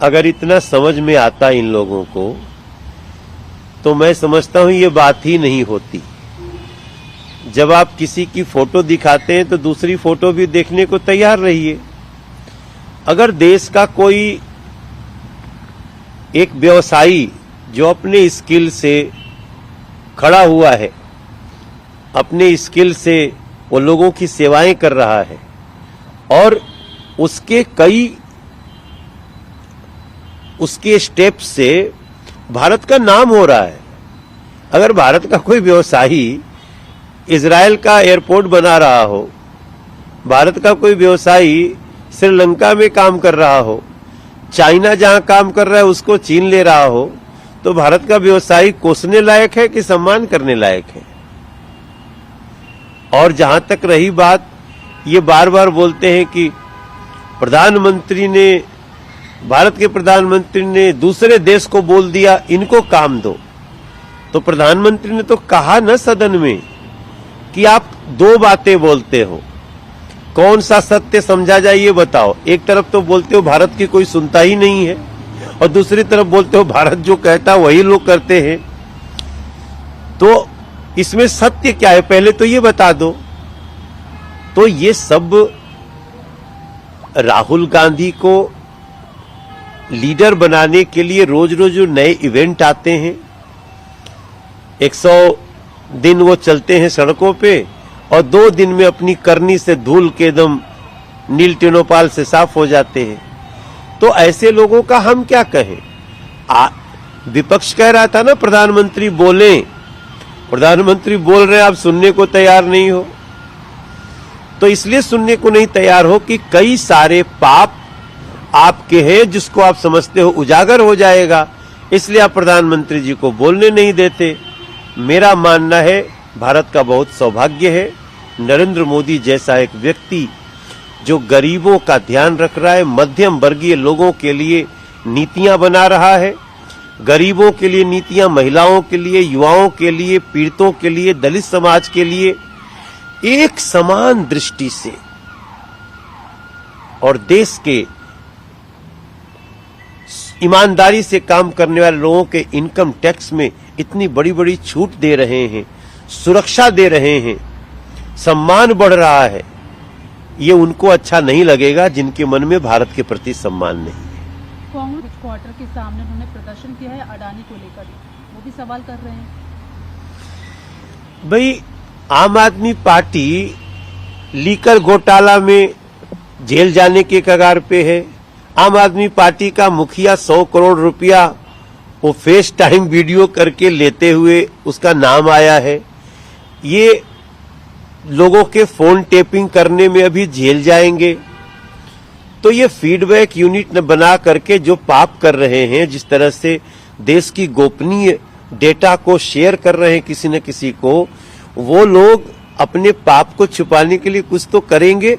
अगर इतना समझ में आता इन लोगों को तो मैं समझता हूं ये बात ही नहीं होती। जब आप किसी की फोटो दिखाते हैं तो दूसरी फोटो भी देखने को तैयार रहिए। अगर देश का कोई एक व्यवसायी जो अपने स्किल से खड़ा हुआ है, अपने स्किल से वो लोगों की सेवाएं कर रहा है और उसके स्टेप से भारत का नाम हो रहा है। अगर भारत का कोई व्यवसायी इजराइल का एयरपोर्ट बना रहा हो, भारत का कोई व्यवसायी श्रीलंका में काम कर रहा हो, चाइना जहां काम कर रहा है उसको चीन ले रहा हो, तो भारत का व्यवसायी कोसने लायक है कि सम्मान करने लायक है। और जहां तक रही बात, ये बार बार बोलते हैं कि भारत के प्रधानमंत्री ने दूसरे देश को बोल दिया इनको काम दो। तो प्रधानमंत्री ने तो कहा ना सदन में कि आप दो बातें बोलते हो, कौन सा सत्य समझा जाए ये बताओ। एक तरफ तो बोलते हो भारत की कोई सुनता ही नहीं है और दूसरी तरफ बोलते हो भारत जो कहता है वही लोग करते हैं। तो इसमें सत्य क्या है, पहले तो ये बता दो। तो ये सब राहुल गांधी को लीडर बनाने के लिए रोज रोज जो नए इवेंट आते हैं, 100 दिन वो चलते हैं सड़कों पे और 2 दिन में अपनी करनी से धूल के एकदम नील टिनोपाल से साफ हो जाते हैं। तो ऐसे लोगों का हम क्या कहें। विपक्ष कह रहा था ना प्रधानमंत्री बोले, प्रधानमंत्री बोल रहे हैं, आप सुनने को तैयार नहीं हो। तो इसलिए सुनने को नहीं तैयार हो कि कई सारे पाप आपके हैं जिसको आप समझते हो उजागर हो जाएगा, इसलिए आप प्रधानमंत्री जी को बोलने नहीं देते। मेरा मानना है भारत का बहुत सौभाग्य है, नरेंद्र मोदी जैसा एक व्यक्ति जो गरीबों का ध्यान रख रहा है, मध्यम वर्गीय लोगों के लिए नीतियां बना रहा है, गरीबों के लिए नीतियां, महिलाओं के लिए, युवाओं के लिए, पीड़ितों के लिए, दलित समाज के लिए एक समान दृष्टि से और देश के ईमानदारी से काम करने वाले लोगों के इनकम टैक्स में इतनी बड़ी बड़ी छूट दे रहे हैं, सुरक्षा दे रहे हैं, सम्मान बढ़ रहा है। ये उनको अच्छा नहीं लगेगा जिनके मन में भारत के प्रति सम्मान नहीं है। कांग्रेस क्वार्टर के सामने उन्होंने प्रदर्शन किया है अडानी को लेकर, वो भी सवाल कर रहे हैं। भाई, आम आदमी पार्टी लीकर घोटाला में जेल जाने के कगार पे है। आम आदमी पार्टी का मुखिया 100 करोड़ रुपया वो फेस टाइम वीडियो करके लेते हुए उसका नाम आया है। ये लोगों के फोन टेपिंग करने में अभी जेल जाएंगे। तो ये फीडबैक यूनिट बना करके जो पाप कर रहे हैं, जिस तरह से देश की गोपनीय डेटा को शेयर कर रहे हैं किसी न किसी को, वो लोग अपने पाप को छुपाने के लिए कुछ तो करेंगे।